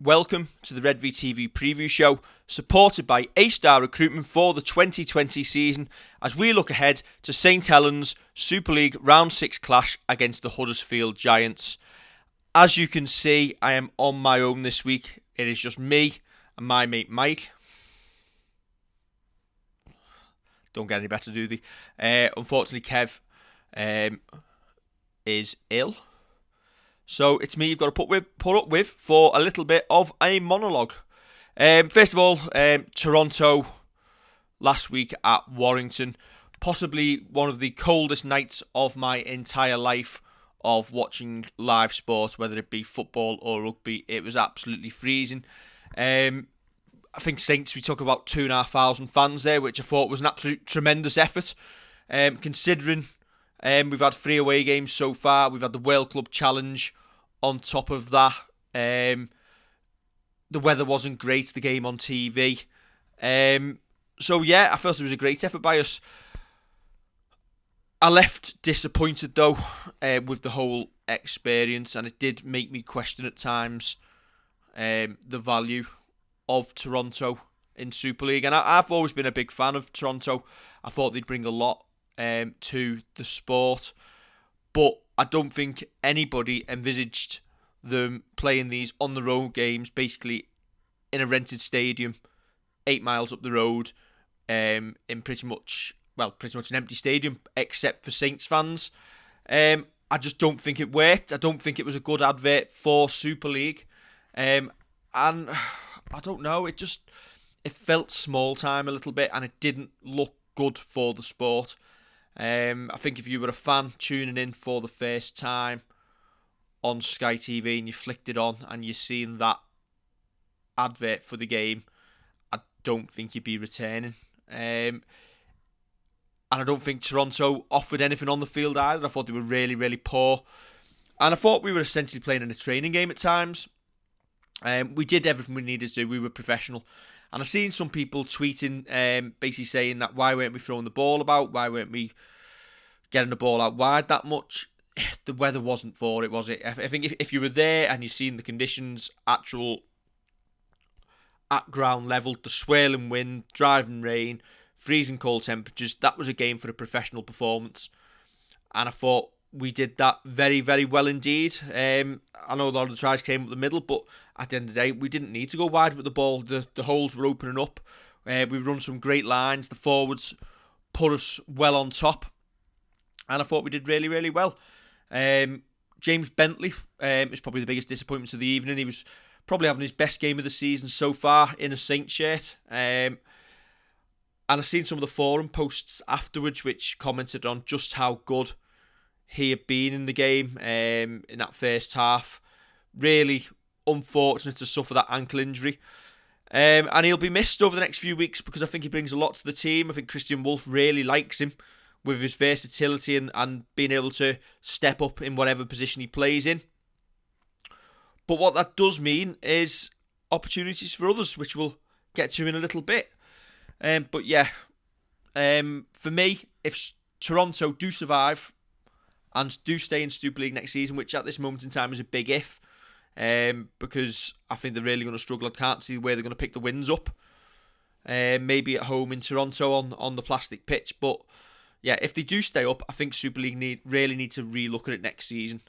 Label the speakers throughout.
Speaker 1: Welcome to the Redvee TV preview show, supported by A-Star Recruitment for the 2020 season, as we look ahead to St Helens Super League Round 6 clash against the Huddersfield Giants. As you can see, I am on my own this week. It is just me and my mate Mike. Don't get any better, do they? Unfortunately, Kev is ill. So it's me you've got to put up with for a little bit of a monologue. First of all, Toronto last week at Warrington. Possibly one of the coldest nights of my entire life of watching live sports, whether it be football or rugby. It was absolutely freezing. I think Saints, we took about 2,500 fans there, which I thought was an absolute tremendous effort. Considering we've had 3 away games so far. We've had the World Club Challenge on top of that. The weather wasn't great, the game on TV. So yeah, I felt it was a great effort by us. I left disappointed though with the whole experience, and it did make me question at times the value of Toronto in Super League. And I've always been a big fan of Toronto. I thought they'd bring a lot to the sport, but I don't think anybody envisaged them playing these on the road games, basically in a rented stadium 8 miles up the road, in pretty much an empty stadium except for Saints fans. I just don't think it worked. I don't think it was a good advert for Super League, and I don't know, it felt small time a little bit, and it didn't look good for the sport. I think if you were a fan tuning in for the first time on Sky TV and you flicked it on and you seen that advert for the game, I don't think you'd be returning. And I don't think Toronto offered anything on the field either. I thought they were really, really poor. And I thought we were essentially playing in a training game at times. We did everything we needed to do. We were professional. And I've seen some people tweeting, basically saying that why weren't we throwing the ball about? Why weren't we getting the ball out wide that much? The weather wasn't for it, was it? I think if you were there and you've seen the conditions, actual at ground level, the swirling wind, driving rain, freezing cold temperatures, that was a game for a professional performance. And I thought we did that very, very well indeed. I know a lot of the tries came up the middle, but at the end of the day, we didn't need to go wide with the ball. The holes were opening up. We run some great lines. The forwards put us well on top. And I thought we did really, really well. James Bentley is probably the biggest disappointment of the evening. He was probably having his best game of the season so far in a Saints shirt. And I've seen some of the forum posts afterwards which commented on just how good he had been in the game in that first half. Really unfortunate to suffer that ankle injury. And he'll be missed over the next few weeks because I think he brings a lot to the team. I think Woolf really likes him with his versatility and being able to step up in whatever position he plays in. But what that does mean is opportunities for others, which we'll get to in a little bit. But yeah, for me, if Toronto do survive and do stay in Super League next season, which at this moment in time is a big if, because I think they're really going to struggle. I can't see where they're going to pick the wins up. Maybe at home in Toronto on the plastic pitch. But yeah, if they do stay up, I think Super League really need to relook at it next season.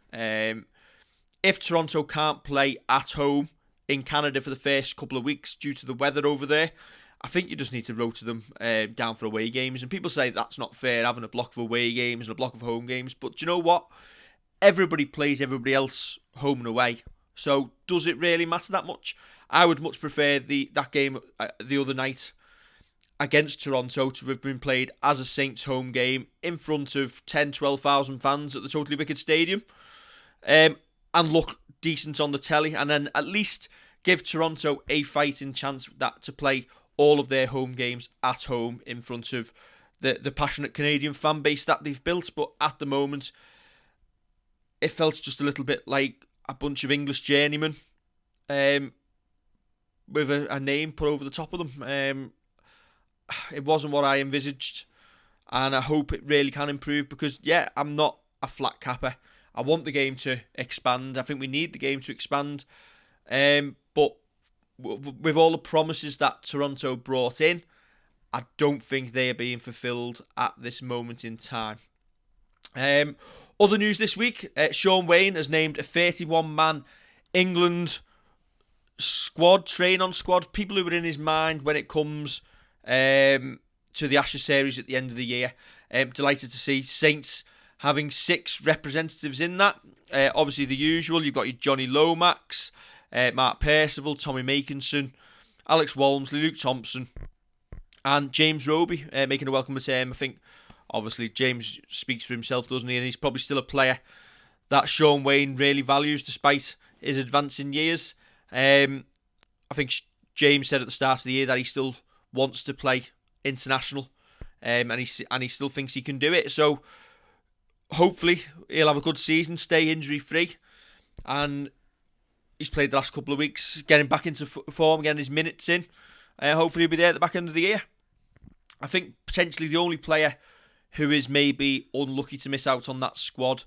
Speaker 1: If Toronto can't play at home in Canada for the first couple of weeks due to the weather over there, I think you just need to rotate them down for away games. And people say that's not fair, having a block of away games and a block of home games. But do you know what? Everybody plays everybody else home and away. So does it really matter that much? I would much prefer that game the other night against Toronto to have been played as a Saints home game in front of 10,000, 12,000 fans at the Totally Wicked Stadium. And look decent on the telly. And then at least give Toronto a fighting chance to play all of their home games at home in front of the passionate Canadian fan base that they've built. But at the moment, it felt just a little bit like a bunch of English journeymen with a name put over the top of them. It wasn't what I envisaged, and I hope it really can improve because, yeah, I'm not a flat capper. I want the game to expand. I think we need the game to expand. But with all the promises that Toronto brought in, I don't think they are being fulfilled at this moment in time. Other news this week, Sean Wayne has named a 31-man England squad, train-on squad, people who are in his mind when it comes to the Ashes series at the end of the year. Delighted to see Saints having 6 representatives in that. Obviously the usual, you've got your Johnny Lomax, Mark Percival, Tommy Makinson, Alex Walmsley, Luke Thompson, and James Roby making a welcome return. I think, obviously, James speaks for himself, doesn't he? And he's probably still a player that Sean Wayne really values despite his advancing years. I think James said at the start of the year that he still wants to play international, and he still thinks he can do it. So hopefully he'll have a good season, stay injury free, and he's played the last couple of weeks, getting back into form, getting his minutes in. Hopefully he'll be there at the back end of the year. I think potentially the only player who is maybe unlucky to miss out on that squad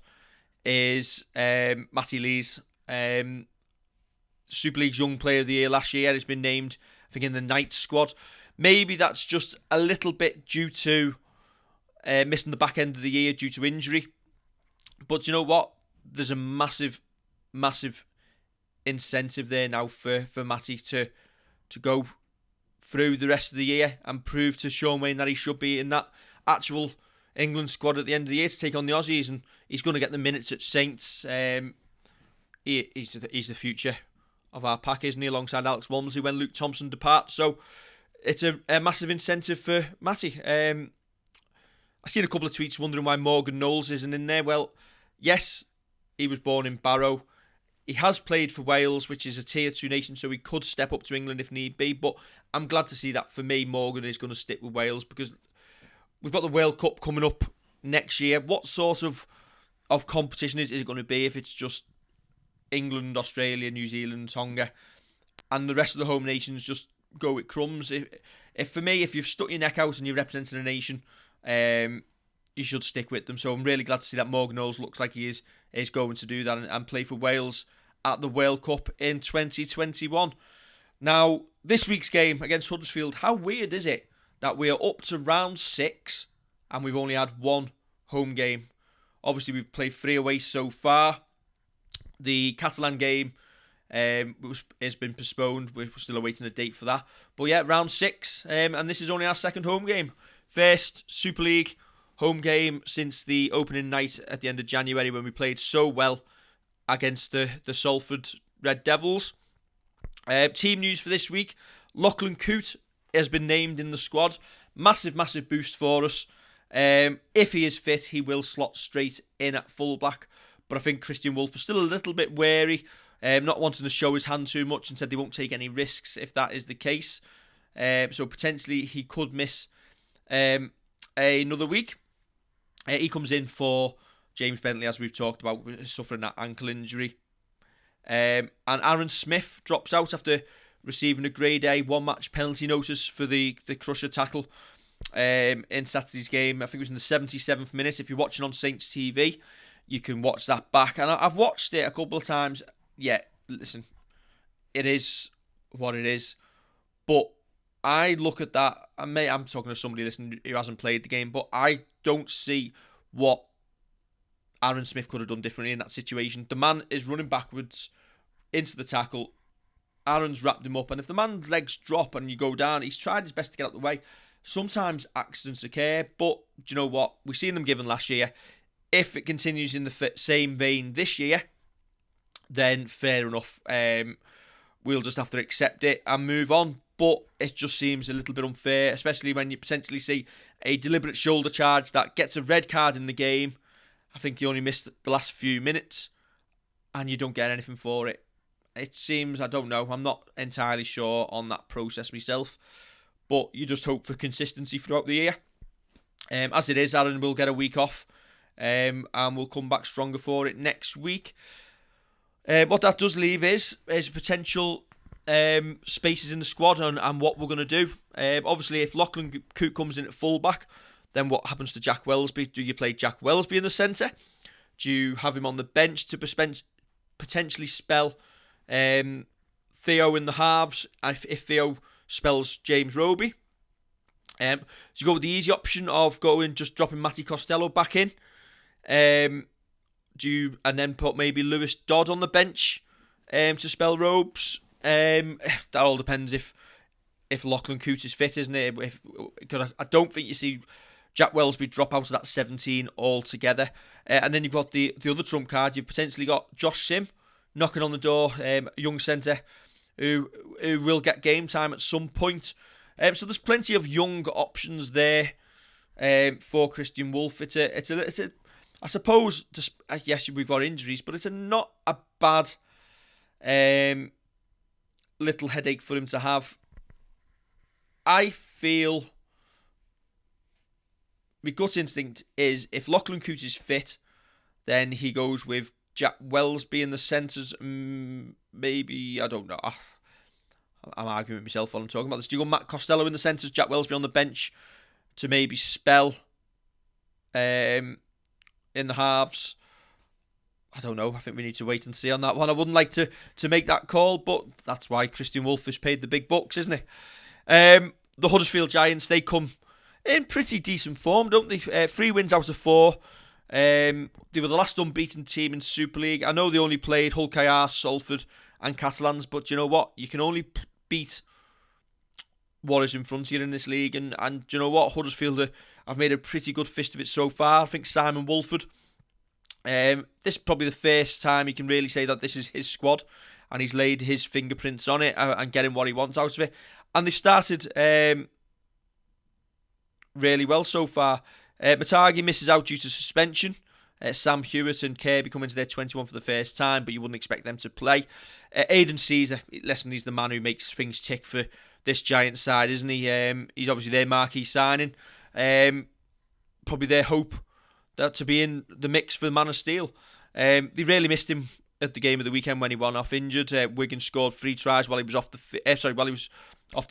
Speaker 1: is Matty Lees. Super League's Young Player of the Year last year has been named, I think, in the Knights squad. Maybe that's just a little bit due to missing the back end of the year due to injury. But you know what? There's a massive, massive incentive there now for Matty to go through the rest of the year and prove to Sean Wayne that he should be in that actual England squad at the end of the year to take on the Aussies, and he's going to get the minutes at Saints. He's the future of our pack, isn't he, alongside Alex Walmsley when Luke Thompson departs. So it's a massive incentive for Matty. I've seen a couple of tweets wondering why Morgan Knowles isn't in there. Well, yes, he was born in Barrow. He has played for Wales, which is a Tier 2 nation, so he could step up to England if need be. But I'm glad to see that, for me, Morgan is going to stick with Wales, because we've got the World Cup coming up next year. What sort of competition is it going to be if it's just England, Australia, New Zealand, Tonga, and the rest of the home nations just go with crumbs? If for me, if you've stuck your neck out and you're representing a nation, you should stick with them. So I'm really glad to see that Morgan Knowles looks like he is going to do that and play for Wales at the World Cup in 2021. Now, this week's game against Huddersfield, how weird is it that we are up to round 6 and we've only had one home game? Obviously, we've played 3 away so far. The Catalan game has been postponed. We're still awaiting a date for that. But yeah, round 6, and this is only our second home game. First Super League home game since the opening night at the end of January when we played so well against the Salford Red Devils. Team news for this week: Lachlan Coote has been named in the squad. Massive, massive boost for us. If he is fit, he will slot straight in at fullback. But I think Christian Woolf is still a little bit wary, not wanting to show his hand too much, and said they won't take any risks if that is the case. So potentially he could miss another week. He comes in for James Bentley, as we've talked about, suffering that ankle injury. And Aaron Smith drops out after receiving a grade A 1-match penalty notice for the crusher tackle in Saturday's game. I think it was in the 77th minute. If you're watching on Saints TV, you can watch that back. And I've watched it a couple of times. Yeah, listen, it is what it is. But I look at that, and I'm talking to somebody listening who hasn't played the game, but I don't see what Aaron Smith could have done differently in that situation. The man is running backwards into the tackle. Aaron's wrapped him up, and if the man's legs drop and you go down, he's tried his best to get out of the way. Sometimes accidents occur, but do you know what? We've seen them given last year. If it continues in the same vein this year, then fair enough. We'll just have to accept it and move on. But it just seems a little bit unfair, especially when you potentially see a deliberate shoulder charge that gets a red card in the game. I think he only missed the last few minutes, and you don't get anything for it. It seems, I don't know, I'm not entirely sure on that process myself, but you just hope for consistency throughout the year. As it is, Aaron will get a week off, and we'll come back stronger for it next week. What that does leave is potential spaces in the squad and what we're going to do. Obviously, if Lachlan Coote comes in at fullback, then what happens to Jack Wellesby? Do you play Jack Wellesby in the centre? Do you have him on the bench to potentially spell Theo in the halves, if Theo spells James Roby. So you go with the easy option of just dropping Matty Costello back in. And then put maybe Lewis Dodd on the bench to spell Robes. That all depends if Lachlan Coote is fit, isn't it? Because I don't think you see Jack Wellsby drop out of that 17 altogether. And then you've got the other trump card. You've potentially got Josh Sim knocking on the door, a young centre who will get game time at some point. So there's plenty of young options there for Christian Woolf. It's a I suppose, yes, we've got injuries, but it's not a bad little headache for him to have. I feel my gut instinct is if Lachlan Coote is fit, then he goes with Jack Wellsby in the centres. Maybe, I don't know. I'm arguing with myself while I'm talking about this. Do you go Matt Costello in the centres, Jack Wellsby on the bench to maybe spell in the halves? I don't know. I think we need to wait and see on that one. I wouldn't like to make that call, but that's why Christian Woolf has paid the big bucks, isn't he? The Huddersfield Giants, they come in pretty decent form, don't they? 3 wins out of 4. They were the last unbeaten team in Super League. I know they only played Hull KR, Salford and Catalans, but you know what? You can only beat what is in front of you in this league. And you know what? Huddersfield have made a pretty good fist of it so far. I think Simon Wolford, this is probably the first time he can really say that this is his squad and he's laid his fingerprints on it and getting what he wants out of it. And they've started really well so far. Matagi misses out due to suspension. Sam Hewitt and Kirby come into their 21 for the first time, but you wouldn't expect them to play. Aidan Caesar, listen, he's the man who makes things tick for this Giants side, isn't he? He's obviously their marquee signing. Probably their hope that to be in the mix for the Man of Steel. They really missed him at the game of the weekend when he went off injured. Wigan scored 3 tries while he was off the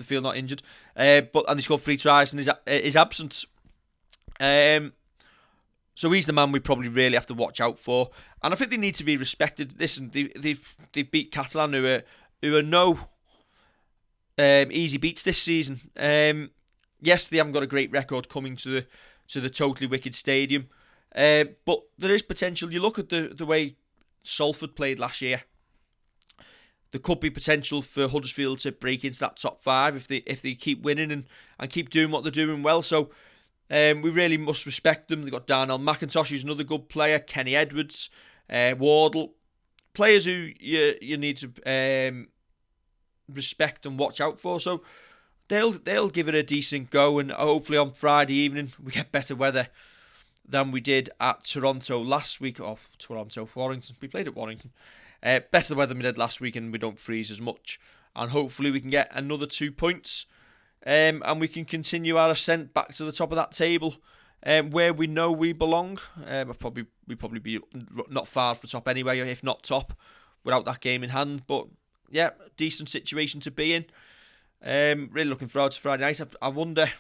Speaker 1: field, not injured. And he scored 3 tries in his absence. So he's the man we probably really have to watch out for, and I think they need to be respected. Listen, they've beat Catalan, who are no easy beats this season. Yes, they haven't got a great record coming to the totally wicked stadium, but there is potential. You look at the way Salford played last year. There could be potential for Huddersfield to break into that top 5 if they keep winning and keep doing what they're doing well. So. We really must respect them. They've got Darnell McIntosh, who's another good player. Kenny Edwards, Wardle. Players who you need to respect and watch out for. So they'll give it a decent go. And hopefully on Friday evening, we get better weather than we did at Toronto last week. Oh, Warrington. We played at Warrington. Better weather than we did last week and we don't freeze as much. And hopefully we can get another 2 points. And we can continue our ascent back to the top of that table, where we know we belong. We'd probably be not far off the top anyway, if not top, without that game in hand. But yeah, decent situation to be in. Really looking forward to Friday night. I wonder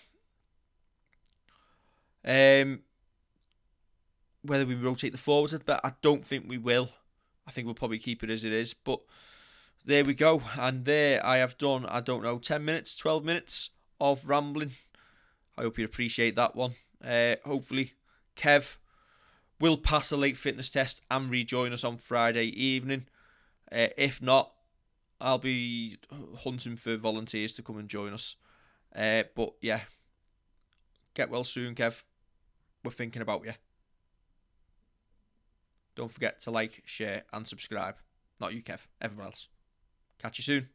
Speaker 1: whether we rotate the forwards, but I don't think we will. I think we'll probably keep it as it is. But there we go. And there I have done, 10 minutes, 12 minutes of rambling. I hope you appreciate that one. Hopefully, Kev will pass a late fitness test and rejoin us on Friday evening. If not, I'll be hunting for volunteers to come and join us. But yeah, get well soon, Kev. We're thinking about you. Don't forget to like, share and subscribe. Not you, Kev. Everyone else. Catch you soon.